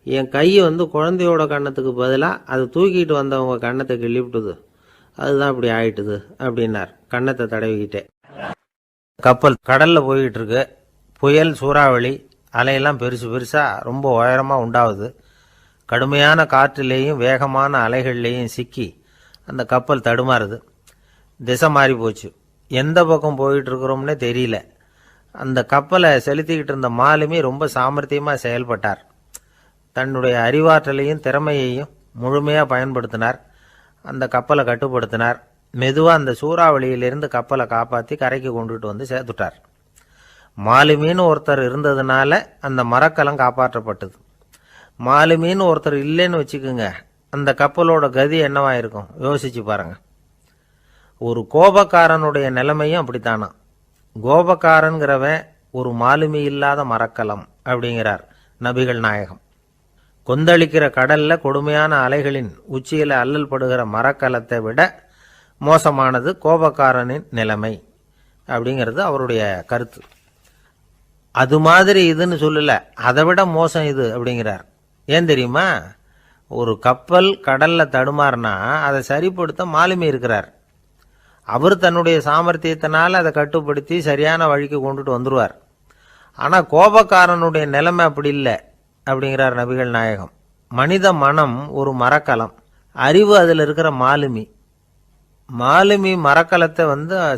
என் கையை குழந்தையோட கன்னத்துக்கு பதிலாக அது தூக்கிட்டு வந்தவங்க கன்னத்தை கிள்ளிவிட்டுது. அதுதான் இப்படி ஆயிட்டுது அப்படின்னார் கன்னத்தை தடவிக்கிட்டே. கப்பல் கடலில் போய்கிட்டு இருக்கு. புயல், சூறாவளி, அலையெல்லாம் பெருசு பெருசாக ரொம்ப உயரமாக உண்டாகுது. கடுமையான காற்றிலேயும் வேகமான அலைகள்லேயும் சிக்கி அந்த கப்பல் தடுமாறுது. திசை மாறி போச்சு. எந்த பக்கம் போயிட்டு இருக்கிறோம்னே தெரியல. அந்த கப்பலை செலுத்திக்கிட்டு இருந்த மாலுமி ரொம்ப சாமர்த்தியமாக செயல்பட்டார். தன்னுடைய அறிவாற்றலையும் திறமையையும் முழுமையாக பயன்படுத்தினார். அந்த கப்பலை கட்டுப்படுத்தினார். மெதுவாக அந்த சூறாவளியிலிருந்து கப்பலை காப்பாற்றி கரைக்கு கொண்டுட்டு வந்து சேர்த்துட்டார். மாலுமின்னு ஒருத்தர் இருந்ததுனால அந்த மரக்கலம் காப்பாற்றப்பட்டது. மாலுமின்னு ஒருத்தர் இல்லைன்னு வச்சுக்கோங்க, அந்த கப்பலோட கதி என்னவாயிருக்கும் யோசிச்சு பாருங்க. ஒரு கோபக்காரனுடைய நிலைமையும் அப்படித்தானா. கோபக்காரன்கிறவன் ஒரு மாலுமி இல்லாத மரக்கலம் அப்படிங்கிறார் நபிகள் நாயகம். கொந்தளிக்கிற கடல்ல கொடுமையான அலைகளின் உச்சியில அல்லல் படுகிற மரக்கலத்தை விட மோசமானது கோபக்காரனின் நிலைமை அப்படிங்கிறது அவருடைய கருத்து. அது மாதிரி இதுன்னு சொல்லல, அதை விட மோசம் இது அப்படிங்கிறார். ஏன் தெரியுமா? ஒரு கப்பல் கடல்ல தடுமாறினா அதை சரிப்படுத்த மாலுமி இருக்கிறார். அவர் தன்னுடைய சாமர்த்தியத்தினால அதை கட்டுப்படுத்தி சரியான வழிக்கு கொண்டுட்டு வந்துடுவார். ஆனால் கோபக்காரனுடைய நிலைமை அப்படி இல்லை அப்படிங்கிறார் நபிகள் நாயகம். மனித மனம் ஒரு மரக்கலம், அறிவு அதில் இருக்கிற மாலுமி. மாலுமி மரக்கலத்தை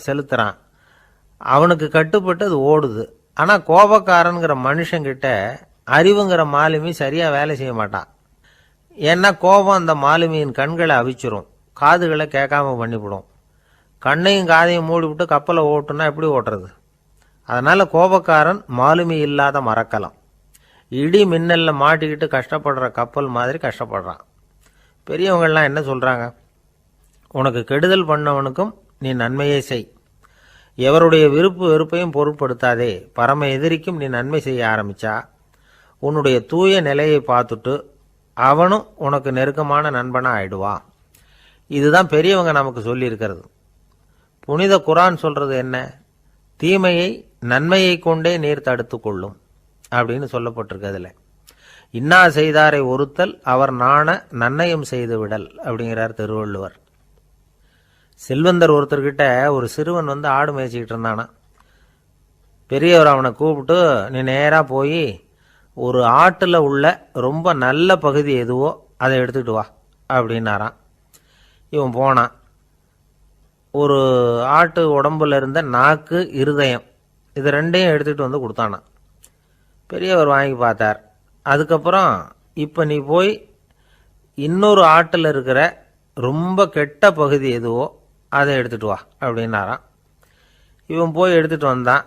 செலுத்துறான், அவனுக்கு கட்டுப்பட்டு அது ஓடுது. ஆனால் கோபக்காரனுங்கிற மனுஷங்கிட்ட அறிவுங்கிற மாலுமி சரியாக வேலை செய்ய மாட்டான். ஏன்னா கோபம் அந்த மாலுமியின் கண்களை அவிச்சிரும், காதுகளை கேட்காம பண்ணிவிடும். கண்ணையும் காதையும் மூடிவிட்டு கப்பலை ஓட்டுனா எப்படி ஓட்டுறது? அதனால் கோபக்காரன் மாலுமி இல்லாத மரக்கலம். இடி மின்னல்ல மாட்டிக்கிட்டு கஷ்டப்படுற கப்பல் மாதிரி கஷ்டப்படுறான். பெரியவங்கள்லாம் என்ன சொல்கிறாங்க? உனக்கு கெடுதல் பண்ணவனுக்கும் நீ நன்மையை செய், எவருடைய விருப்பு வெறுப்பையும் பொருட்படுத்தாதே, பரம எதிரிக்கும் நீ நன்மை செய்ய ஆரம்பிச்சா உன்னுடைய தூய நிலையை பார்த்துட்டு அவனும் உனக்கு நெருக்கமான நண்பனாக ஆயிடுவான். இதுதான் பெரியவங்க நமக்கு சொல்லியிருக்கிறது. புனித குரான் சொல்றது என்ன? தீமையை நன்மையை கொண்டே நீர் தடுத்து கொள்ளும் அப்படின்னு சொல்லப்பட்டிருக்கு. அதில் இன்னா செய்தாரை ஒருத்தல் அவர் நாண நன்னயம் செய்து விடல் அப்படிங்கிறார் திருவள்ளுவர். செல்வந்தர் ஒருத்தர்கிட்ட ஒரு சிறுவன் ஆடு மேய்ச்சிக்கிட்டு இருந்தானா. பெரியவர் அவனை கூப்பிட்டு, நீ நேராக போய் ஒரு ஆட்டில் உள்ள ரொம்ப நல்ல பகுதி எதுவோ அதை எடுத்துக்கிட்டு வா அப்படின்னாரான். இவன் போனான். ஒரு ஆட்டு உடம்புல இருந்த நாக்கு, இருதயம், இது ரெண்டையும் எடுத்துகிட்டு கொடுத்தானான். பெரியவர் வாங்கி பார்த்தார். அதுக்கப்புறம் இப்போ நீ போய் இன்னொரு ஆட்டில் இருக்கிற ரொம்ப கெட்ட பகுதி எதுவோ அதை எடுத்துகிட்டு வா அப்படின்னாரான். இவன் போய் எடுத்துகிட்டு வந்தான்.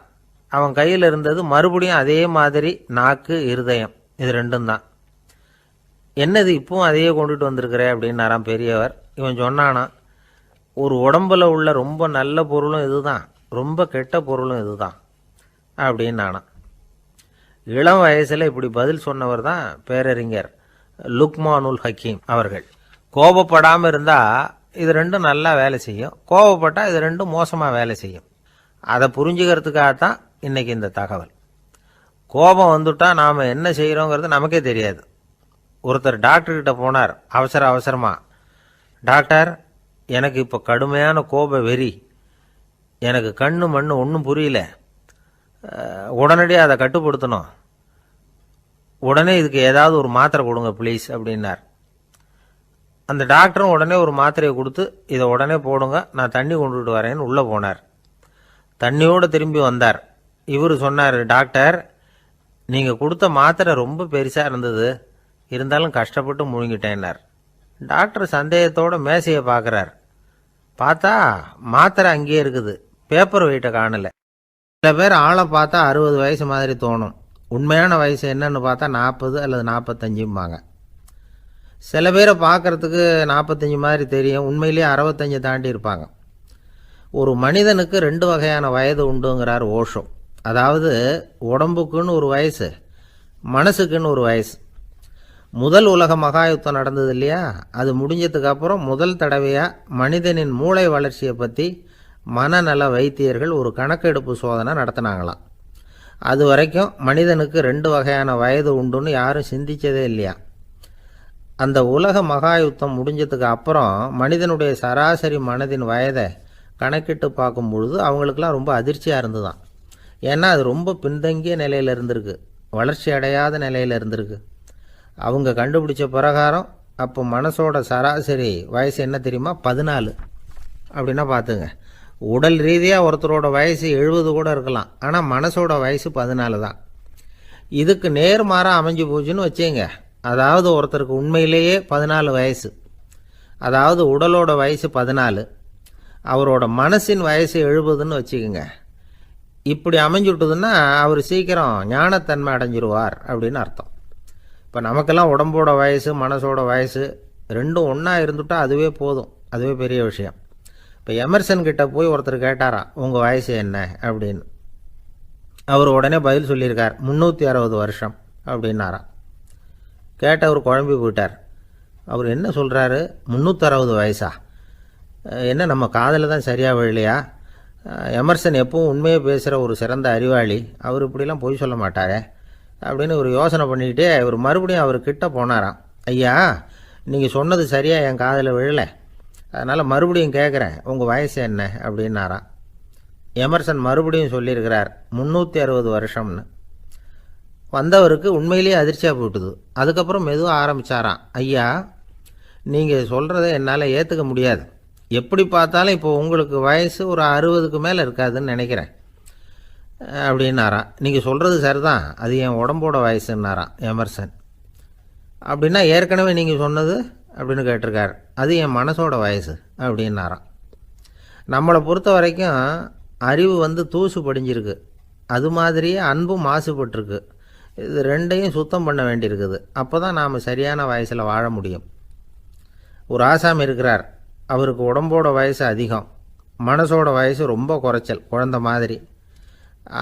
அவன் கையில் இருந்தது மறுபடியும் அதே மாதிரி நாக்கு, இருதயம், இது ரெண்டும் தான். என்னது இப்பவும் அதையே கொண்டுட்டு வந்திருக்கிற அப்படின்னாரான் பெரியவர். இவன் சொன்னானா, ஒரு உடம்புல உள்ள ரொம்ப நல்ல பொருளும் இதுதான், ரொம்ப கெட்ட பொருளும் இதுதான் அப்படின்னானா. இளம் வயசில் இப்படி பதில் சொன்னவர் தான் பேரறிஞர் லுக்மானுல் ஹக்கீம் அவர்கள். கோபப்படாமல் இருந்தால் இது ரெண்டும் நல்லா வேலை செய்யும், கோபப்பட்டால் இது ரெண்டும் மோசமாக வேலை செய்யும். அதை புரிஞ்சுக்கிறதுக்காகத்தான் இன்னைக்கு இந்த தகவல். கோபம் வந்துட்டா நாம் என்ன செய்கிறோங்கிறது நமக்கே தெரியாது. ஒருத்தர் டாக்டர்கிட்ட போனார் அவசரமாக. டாக்டர், எனக்கு இப்போ கடுமையான கோப வெறி, எனக்கு கண்ணு மண்ணு ஒன்றும் புரியல, உடனடியாக அதை கட்டுப்படுத்தணும், உடனே இதுக்கு ஏதாவது ஒரு மாத்திரை கொடுங்க ப்ளீஸ் அப்படின்னார். அந்த டாக்டரும் உடனே ஒரு மாத்திரையை கொடுத்து, இதை உடனே போடுங்க, நான் தண்ணி கொண்டுட்டு வரேன்னு உள்ளே போனார். தண்ணியோடு திரும்பி வந்தார். இவர் சொன்னார், டாக்டர், நீங்கள் கொடுத்த மாத்திரை ரொம்ப பெருசாக இருந்தது, இருந்தாலும் கஷ்டப்பட்டு முழுங்கிட்டேன்னார். டாக்டர் சந்தேகத்தோட மேசையை பார்க்குறார். பார்த்தா மாத்திரை அங்கேயே இருக்குது, பேப்பர் வெயிட்டை காணலை. சில பேர் ஆளை பார்த்தா 60 வயசு மாதிரி தோணும். உண்மையான வயசு என்னன்னு பார்த்தா 40 அல்லது 45ம்பாங்க. சில பேரை பார்க்குறதுக்கு 45 மாதிரி தெரியும், உண்மையிலேயே 65 தாண்டி இருப்பாங்க. ஒரு மனிதனுக்கு 2 வகையான வயது உண்டுங்கிறார் ஓஷோ. அதாவது உடம்புக்குன்னு ஒரு வயசு, மனசுக்குன்னு ஒரு வயசு. முதல் உலக மகாயுத்தம் நடந்தது இல்லையா, அது முடிஞ்சதுக்கு அப்புறம் முதல் தடவையாக மனிதனின் மூளை வளர்ச்சியை பற்றி மனநல வைத்தியர்கள் ஒரு கணக்கெடுப்பு சோதனை நடத்தினாங்களாம். அது வரைக்கும் மனிதனுக்கு 2 வகையான வயது உண்டுன்னு யாரும் சிந்திச்சதே இல்லையா. அந்த உலக மகாயுத்தம் முடிஞ்சதுக்கு அப்புறம் மனிதனுடைய சராசரி மனதின் வயதை கணக்கிட்டு பார்க்கும் பொழுது அவங்களுக்கெல்லாம் ரொம்ப அதிர்ச்சியாக இருந்துதான். ஏன்னா அது ரொம்ப பின்தங்கிய நிலையில் இருந்திருக்கு, வளர்ச்சி அடையாத நிலையில் இருந்திருக்கு. அவங்க கண்டுபிடிச்ச பிரகாரம் அப்போ மனசோட சராசரி வயசு என்ன தெரியுமா, 14. அப்படின்னா பார்த்துங்க, உடல் ரீதியாக ஒருத்தரோட வயசு 70 கூட இருக்கலாம், ஆனால் மனசோட வயசு 14 தான். இதுக்கு நேர்மாறாக அமைஞ்சு போச்சுன்னு வச்சுங்க. அதாவது ஒருத்தருக்கு உண்மையிலேயே 14 வயசு, அதாவது உடலோட வயசு 14, அவரோட மனசின் வயசு 70ன்னு வச்சுக்கோங்க. இப்படி அமைஞ்சுட்டுதுன்னா அவர் சீக்கிரம் ஞானத்தன்மை அடைஞ்சிருவார் அப்படின்னு அர்த்தம். இப்போ நமக்கெல்லாம் உடம்போட வயசு மனசோட வயசு ரெண்டும் ஒன்றா இருந்துட்டால் அதுவே போதும், அதுவே பெரிய விஷயம். இப்போ எமர்சன் கிட்ட போய் ஒருத்தர் கேட்டாராம், உங்கள் வயசு என்ன அப்படின்னு. அவர் உடனே பதில் சொல்லியிருக்கார், 360 வருஷம் அப்படின்னாராம். கேட்டவர் குழம்பி போயிட்டார். அவர் என்ன சொல்கிறாரு, 360 வயசா? என்ன நம்ம காதில் தான் சரியாக விழலையா? எமர்சன் எப்பவும் உண்மையை பேசுகிற ஒரு சிறந்த அறிவாளி, அவர் இப்படிலாம் பொய் சொல்ல மாட்டாரே அப்படின்னு ஒரு யோசனை பண்ணிக்கிட்டே இவர் மறுபடியும் அவர்கிட்ட போனாராம். ஐயா, நீங்கள் சொன்னது சரியாக என் காதில் விழலை, அதனால் மறுபடியும் கேட்குறேன், உங்கள் வயசு என்ன அப்படின்னாராம். எமர்சன் மறுபடியும் சொல்லியிருக்கிறார், 360 வருஷம்னு. வந்தவருக்கு உண்மையிலேயே அதிர்ச்சியாக போட்டுது. அதுக்கப்புறம் மெதுவாக ஆரம்பித்தாராம், ஐயா நீங்கள் சொல்கிறத என்னால் ஏற்றுக்க முடியாது, எப்படி பார்த்தாலும் இப்போ உங்களுக்கு வயசு ஒரு 60க்கு மேலே இருக்காதுன்னு நினைக்கிறேன் அப்படின்னாராம். நீங்கள் சொல்கிறது சரிதான், அது என் உடம்போட வயசுன்னாராம் எமர்சன். அப்படின்னா ஏற்கனவே நீங்கள் சொன்னது அப்படின்னு கேட்டிருக்கார், அது என் மனசோட வயசு அப்படின்னாராம். நம்மளை பொறுத்த வரைக்கும் அறிவு தூசு படிஞ்சிருக்கு, அது மாதிரியே அன்பும் மாசுபட்டிருக்கு. இது ரெண்டையும் சுத்தம் பண்ண வேண்டியிருக்குது. அப்போ தான் நாம் சரியான வயசில் வாழ முடியும். ஒரு ஆசாமி இருக்கிறார், அவருக்கு உடம்போட வயசு அதிகம், மனசோட வயசு ரொம்ப குறைச்சல், குழந்த மாதிரி.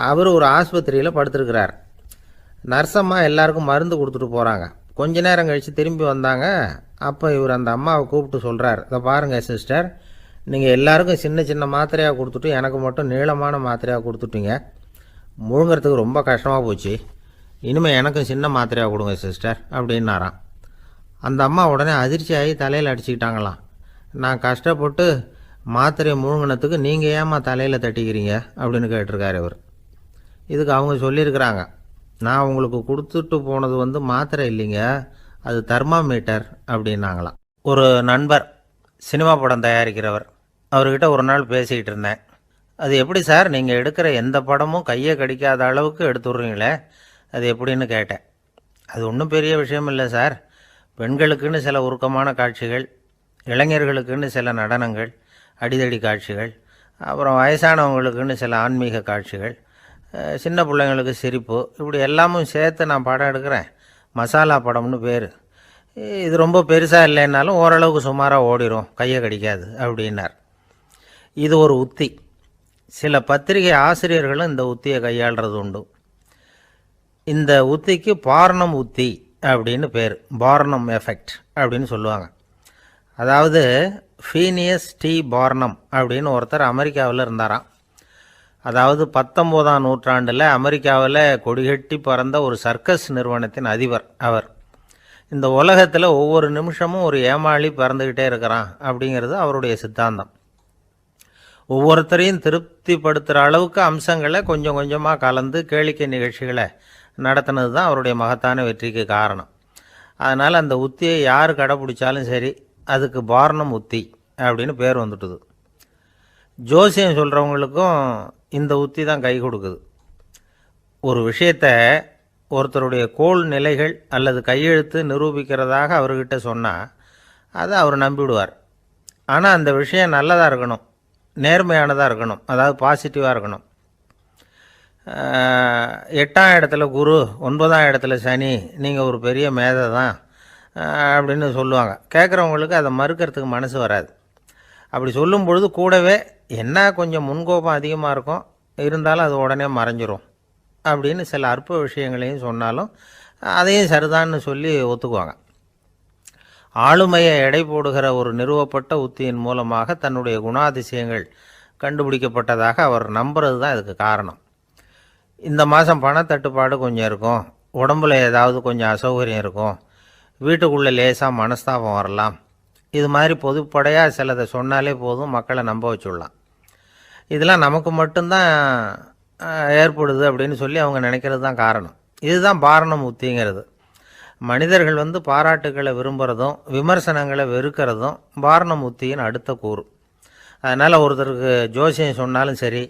அவர் ஒரு ஆஸ்பத்திரியில் படுத்திருக்கிறார். நர்ஸம்மா எல்லாருக்கும் மருந்து கொடுத்துட்டு போகிறாங்க. கொஞ்ச நேரம் கழித்து திரும்பி வந்தாங்க. அப்போ இவர் அந்த அம்மாவை கூப்பிட்டு சொல்கிறார், இதை பாருங்கள் சிஸ்டர், நீங்கள் எல்லாருக்கும் சின்ன சின்ன மாத்திரையாக கொடுத்துட்டு எனக்கு மட்டும் நீளமான மாத்திரையாக கொடுத்துட்டீங்க, முழுங்கிறதுக்கு ரொம்ப கஷ்டமாக போச்சு, இனிமேல் எனக்கும் சின்ன மாத்திரையாக கொடுங்க சிஸ்டர் அப்படின்னாராம். அந்த அம்மா உடனே அதிர்ச்சியாகி தலையில் அடிச்சுக்கிட்டாங்களாம். நான் கஷ்டப்பட்டு மாத்திரையை முழுங்கினத்துக்கு நீங்கள் ஏம்மா தலையில் தட்டிக்கிறீங்க அப்படின்னு கேட்டிருக்காரு இவர். இதுக்கு அவங்க சொல்லியிருக்கிறாங்க, நான் உங்களுக்கு கொடுத்துட்டு போனது மாத்திரை இல்லைங்க, அது தெர்மாமீட்டர் அப்படின்னாங்களாம். ஒரு நண்பர் சினிமா படம் தயாரிக்கிறவர், அவர்கிட்ட ஒரு நாள் பேசிக்கிட்டு இருந்தேன். அது எப்படி சார், நீங்கள் எடுக்கிற எந்த படமும் கையை கடிக்காத அளவுக்கு எடுத்துடுறீங்களே, அது எப்படின்னு கேட்டேன். அது ஒன்றும் பெரிய விஷயம் இல்லை சார், பெண்களுக்குன்னு சில உருக்கமான காட்சிகள், இளைஞர்களுக்குன்னு சில நடனங்கள், அடிதடி காட்சிகள், அப்புறம் வயசானவங்களுக்குன்னு சில ஆன்மீக காட்சிகள், சின்ன பிள்ளைங்களுக்கு சிரிப்பு, இப்படி எல்லாமும் சேர்த்து நான் படம் எடுக்கிறேன். மசாலா படம்னு பேர். இது ரொம்ப பெருசாக இல்லைன்னாலும் ஓரளவுக்கு சுமாராக ஓடிடும், கையை கடிக்காது அப்படின்னார். இது ஒரு உத்தி. சில பத்திரிகை ஆசிரியர்களும் இந்த உத்தியை கையாளுறது உண்டு. இந்த உத்திக்கு பார்னம் உத்தி அப்படின்னு பேர், பார்னம் எஃபெக்ட் அப்படின்னு சொல்லுவாங்க. அதாவது ஃபீனியஸ் டி பார்னம் அப்படின்னு ஒருத்தர் அமெரிக்காவில் இருந்தாராம். அதாவது 19ஆம் நூற்றாண்டில் அமெரிக்காவில் கொடிகட்டி பறந்த ஒரு சர்க்கஸ் நிறுவனத்தின் அதிபர் அவர். இந்த உலகத்தில் ஒவ்வொரு நிமிஷமும் ஒரு ஏமாளி பறந்துக்கிட்டே இருக்கிறான் அப்படிங்கிறது அவருடைய சித்தாந்தம். ஒவ்வொருத்தரையும் திருப்திப்படுத்துகிற அளவுக்கு அம்சங்களை கொஞ்சம் கொஞ்சமாக கலந்து கேளிக்கை நிகழ்ச்சிகளை நடத்தினது தான் அவருடைய மகத்தான வெற்றிக்கு காரணம். அதனால் அந்த உத்தியை யார் கடைப்பிடிச்சாலும் சரி, அதுக்கு பார்னம் உத்தி அப்படின்னு பேர் வந்துட்டுது. ஜோசியம் சொல்கிறவங்களுக்கும் இந்த உத்தி தான் கை கொடுக்குது. ஒரு விஷயத்தை ஒருத்தருடைய கோள் நிலைகள் அல்லது கையெழுத்து நிரூபிக்கிறதாக அவர்கிட்ட சொன்னால் அதை அவர் நம்பிவிடுவார். ஆனால் அந்த விஷயம் நல்லதாக இருக்கணும், நேர்மையானதாக இருக்கணும், அதாவது பாசிட்டிவாக இருக்கணும். 8ஆம் இடத்துல குரு, 9ஆம் இடத்துல சனி, நீங்கள் ஒரு பெரிய மேதை தான் அப்படின்னு சொல்லுவாங்க. கேட்குறவங்களுக்கு அதை மறுக்கிறதுக்கு மனசு வராது. அப்படி சொல்லும் பொழுது கூடவே என்ன கொஞ்சம் முன்கோபம் அதிகமாக இருக்கும், இருந்தாலும் அது உடனே மறைஞ்சிரும் அப்படின்னு சில அற்ப விஷயங்களையும் சொன்னாலும் அதையும் சரிதான்னு சொல்லி ஒத்துக்குவாங்க. ஆளுமையை எடை போடுகிற ஒரு நிறுவப்பட்ட உத்தியின் மூலமாக தன்னுடைய குணாதிசயங்கள் கண்டுபிடிக்கப்பட்டதாக அவர் நம்புறது தான் இதுக்கு காரணம். இந்த மாதம் பணத்தட்டுப்பாடு கொஞ்சம் இருக்கும், உடம்புல ஏதாவது கொஞ்சம் அசௌகரியம் இருக்கும், வீட்டுக்குள்ளே லேசாக மனஸ்தாபம் வரலாம், இது மாதிரி பொதுப்படையாக சிலதை சொன்னாலே போதும், மக்களை நம்ப வச்சுடலாம். இதெல்லாம் நமக்கு மட்டும்தான் ஏற்படுது அப்படின்னு சொல்லி அவங்க நினைக்கிறது தான் காரணம். இதுதான் பாரணம் உத்திங்கிறது. மனிதர்கள் பாராட்டுக்களை விரும்புகிறதும் விமர்சனங்களை வெறுக்கிறதும் பாரணம் உத்தியின் அடுத்த கூறு. அதனால் ஒருத்தருக்கு ஜோசியம் சொன்னாலும் சரி,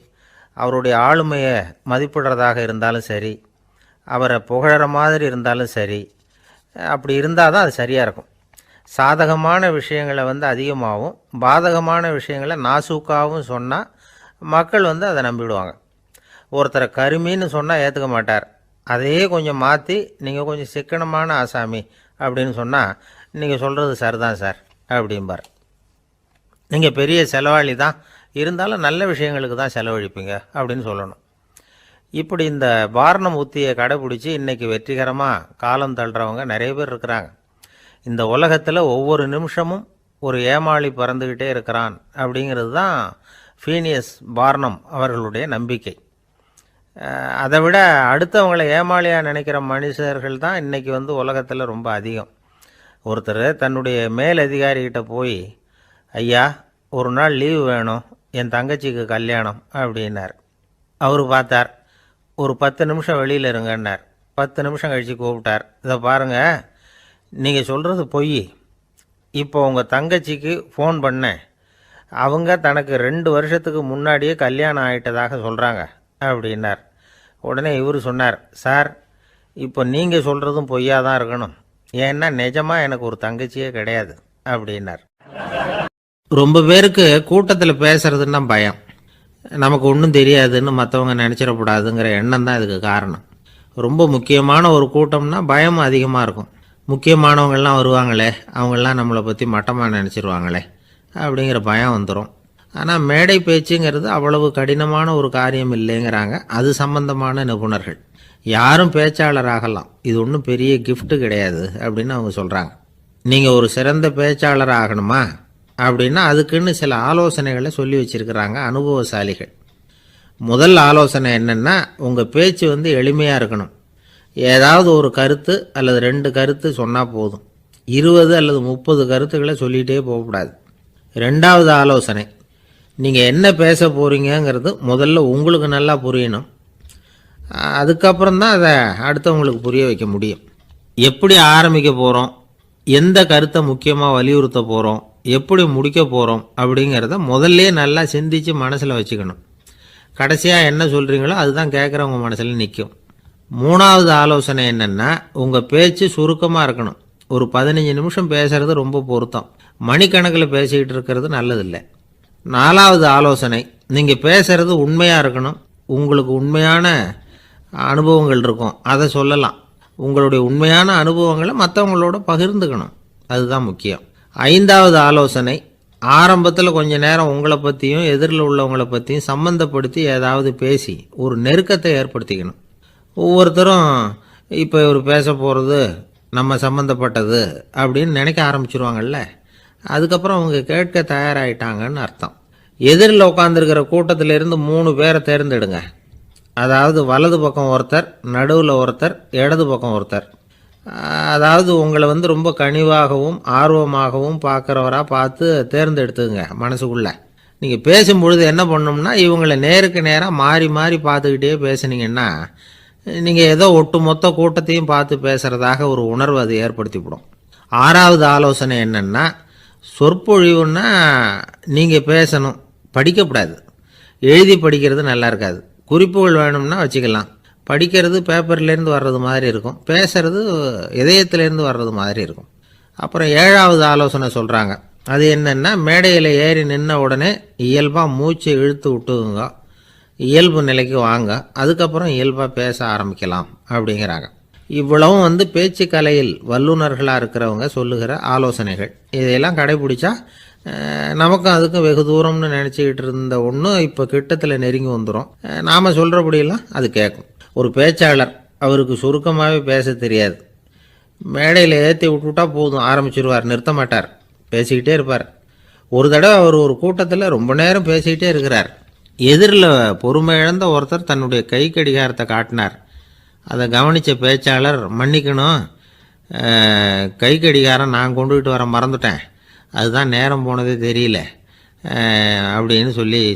அவருடைய ஆளுமையை மதிப்பிடுறதாக இருந்தாலும் சரி, அவரை புகழற மாதிரி இருந்தாலும் சரி, அப்படி இருந்தால் தான் அது சரியாக இருக்கும். சாதகமான விஷயங்களை அதிகமாகவும் பாதகமான விஷயங்களை நாசூக்காகவும் சொன்னால் மக்கள் அதை நம்பிவிடுவாங்க. ஒருத்தரை கருமின்னு சொன்னால் ஏற்றுக்க மாட்டார். அதையே கொஞ்சம் மாற்றி நீங்கள் கொஞ்சம் சிக்கனமான ஆசாமி அப்படின்னு சொன்னால் நீங்கள் சொல்கிறது சரிதான் சார் அப்படிம்பார். நீங்கள் பெரிய செலவாளி தான், இருந்தாலும் நல்ல விஷயங்களுக்கு தான் செலவழிப்பீங்க அப்படின்னு சொல்லணும். இப்படி இந்த பாரணம் உத்தியை கடைப்பிடிச்சி இன்றைக்கி வெற்றிகரமாக காலம் தள்ளுறவங்க நிறைய பேர் இருக்கிறாங்க. இந்த உலகத்தில் ஒவ்வொரு நிமிஷமும் ஒரு ஏமாளி பறந்துக்கிட்டே இருக்கிறான் அப்படிங்கிறது தான் ஃபீனியஸ் பார்னம் அவர்களுடைய நம்பிக்கை. அதை விட அடுத்தவங்களை ஏமாளியாக நினைக்கிற மனுஷர்கள் தான் இன்றைக்கி உலகத்தில் ரொம்ப அதிகம். ஒருத்தர் தன்னுடைய மேலதிகாரிகிட்ட போய், ஐயா ஒரு நாள் லீவு வேணும், என் தங்கச்சிக்கு கல்யாணம் அப்படின்னார். அவர் பார்த்தார், ஒரு 10 நிமிஷம் வெளியில் இருங்கன்னார். 10 நிமிஷம் கழித்து கூப்பிட்டார், இதை பாருங்கள், நீங்கள் சொல்கிறது பொய், இப்போ உங்கள் தங்கச்சிக்கு ஃபோன் பண்ணேன், அவங்க தனக்கு 2 வருஷத்துக்கு முன்னாடியே கல்யாணம் ஆகிட்டதாக சொல்கிறாங்க அப்படின்னார். உடனே இவர் சொன்னார், சார் இப்போ நீங்கள் சொல்கிறதும் பொய்யாக தான் இருக்கணும், ஏன்னா நிஜமாக எனக்கு ஒரு தங்கச்சியே கிடையாது அப்படின்னார். ரொம்ப பேருக்கு கூட்டத்தில் பேசுறதுன்னா பயம், நமக்கு ஒன்றும் தெரியாதுன்னு மற்றவங்க நினச்சிடக்கூடாதுங்கிற எண்ணம் தான் இதுக்கு காரணம். ரொம்ப முக்கியமான ஒரு கூட்டம்னா பயம் அதிகமாக இருக்கும். முக்கியமானவங்கள்லாம் வருவாங்களே, அவங்களாம் நம்மளை பற்றி மட்டமாக நினச்சிருவாங்களே அப்படிங்கிற பயம் வந்துடும். ஆனால் மேடை பேச்சுங்கிறது அவ்வளவு கடினமான ஒரு காரியம் இல்லைங்கிறாங்க அது சம்பந்தமான நிபுணர்கள். யாரும் பேச்சாளர் ஆகலாம், இது ஒன்றும் பெரிய கிஃப்ட்டு கிடையாது அப்படின்னு அவங்க சொல்கிறாங்க. நீங்கள் ஒரு சிறந்த பேச்சாளர் ஆகணுமா அப்படின்னா அதுக்குன்னு சில ஆலோசனைகளை சொல்லி வச்சுருக்கிறாங்க அனுபவசாலிகள். முதல் ஆலோசனை என்னென்னா, உங்கள் பேச்சு எளிமையாக இருக்கணும். ஏதாவது ஒரு கருத்து அல்லது 2 கருத்து சொன்னால் போதும், 20 அல்லது 30 கருத்துக்களை சொல்லிகிட்டே போகக்கூடாது. 2வது ஆலோசனை, நீங்கள் என்ன பேச போகிறீங்கிறது முதல்ல உங்களுக்கு நல்லா புரியணும், அதுக்கப்புறம் தான் அதை அடுத்தவங்களுக்கு புரிய வைக்க முடியும். எப்படி ஆரம்பிக்க போகிறோம், எந்த கருத்தை முக்கியமாக வலியுறுத்த போகிறோம், எப்படி முடிக்க போகிறோம் அப்படிங்கிறத முதல்ல நல்லா சிந்தித்து மனசில் வச்சுக்கணும். கடைசியாக என்ன சொல்கிறீங்களோ அதுதான் கேட்குறவங்க மனசில் நிற்கும். 3வது ஆலோசனை என்னென்னா, உங்கள் பேச்சு சுருக்கமாக இருக்கணும். ஒரு 15 நிமிஷம் பேசுகிறது ரொம்ப பொருத்தம், மணிக்கணக்கில் பேசிக்கிட்டு இருக்கிறது நல்லதில்லை. 4வது ஆலோசனை, நீங்கள் பேசுகிறது உண்மையாக இருக்கணும். உங்களுக்கு உண்மையான அனுபவங்கள் இருக்கும், அதை சொல்லலாம். உங்களுடைய உண்மையான அனுபவங்களை மற்றவங்களோட பகிர்ந்துக்கணும், அதுதான் முக்கியம். 5வது ஆலோசனை, ஆரம்பத்தில் கொஞ்ச நேரம் உங்களை பற்றியும் எதிரில் உள்ளவங்களை பற்றியும் சம்மந்தப்படுத்தி ஏதாவது பேசி ஒரு நெருக்கத்தை ஏற்படுத்திக்கணும். ஒவ்வொருத்தரும் இப்போ இவர் பேச போகிறது நம்ம சம்மந்தப்பட்டது அப்படின்னு நினைக்க ஆரம்பிச்சிருவாங்கல்ல, அதுக்கப்புறம் அவங்க கேட்க தயாராகிட்டாங்கன்னு அர்த்தம். எதிரில் உட்காந்துருக்கிற கூட்டத்திலிருந்து 3 பேரை தேர்ந்தெடுங்க. அதாவது வலது பக்கம் ஒருத்தர், நடுவில் ஒருத்தர், இடது பக்கம் ஒருத்தர். அதாவது உங்களை ரொம்ப கனிவாகவும் ஆர்வமாகவும் பார்க்குறவராக பார்த்து தேர்ந்தெடுத்துங்க மனசுக்குள்ளே. நீங்கள் பேசும்பொழுது என்ன பண்ணணும்னா, இவங்களை நேருக்கு நேராக மாறி மாறி பார்த்துக்கிட்டே பேசுனீங்கன்னா நீங்கள் ஏதோ ஒட்டு மொத்த கூட்டத்தையும் பார்த்து பேசுகிறதாக ஒரு உணர்வு அது ஏற்படுத்திவிடும். 6வது ஆலோசனை என்னென்னா, சொற்பொழிவுன்னா நீங்கள் பேசணும், படிக்கக்கூடாது. எழுதி படிக்கிறது நல்லா இருக்காது. குறிப்புகள் வேணும்னா வச்சுக்கலாம். படிக்கிறது பேப்பர்லேருந்து வர்றது மாதிரி இருக்கும், பேசுறது இதயத்திலேருந்து வர்றது மாதிரி இருக்கும். அப்புறம் 7வது ஆலோசனை சொல்கிறாங்க, அது என்னென்னா, மேடையில் ஏறி நின்ன உடனே இயல்பாக மூச்சை இழுத்து விட்டுங்க. இயல்பு நிலைக்கு வாங்க, அதுக்கப்புறம் இயல்பாக பேச ஆரம்பிக்கலாம் அப்படிங்கிறாங்க. இவ்வளவும் பேச்சு கலையில் வல்லுநர்களாக இருக்கிறவங்க சொல்லுகிற ஆலோசனைகள். இதையெல்லாம் கடைபிடிச்சா நமக்கும் அதுக்கும் வெகு தூரம்னு நினச்சிக்கிட்டு இருந்த ஒன்று இப்போ கிட்டத்தில் நெருங்கி வந்துடும். நாம் சொல்கிறபடியெல்லாம் அது கேட்கும். ஒரு பேச்சாளர், அவருக்கு சுருக்கமாகவே பேச தெரியாது. மேடையில் ஏற்றி விட்டுவிட்டா போதும், ஆரம்பிச்சிருவார், நிறுத்த மாட்டார், பேசிக்கிட்டே இருப்பார். ஒரு தடவை அவர் ஒரு கூட்டத்தில் ரொம்ப நேரம் பேசிக்கிட்டே இருக்கிறார். எதிரில் பொறுமை இழந்த ஒருத்தர் தன்னுடைய கை கடிகாரத்தை காட்டினார். அதை கவனித்த பேச்சாளர், மன்னிக்கணும், கை கடிகாரம் நான் கொண்டுகிட்டு வர மறந்துட்டேன், அதுதான் நேரம் போனதே தெரியல அப்படின்னு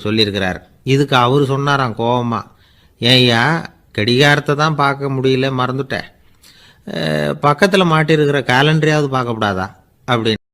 சொல்லியிருக்கிறார். இதுக்கு அவர் சொன்னாராம் கோபமாக, ஏய்யா கடிகாரத்தை தான் பார்க்க முடியல, மறந்துட்டேன், பக்கத்தில் மாட்டியிருக்கிற கேலண்டரையாவது பார்க்கக்கூடாதா அப்படின்னு.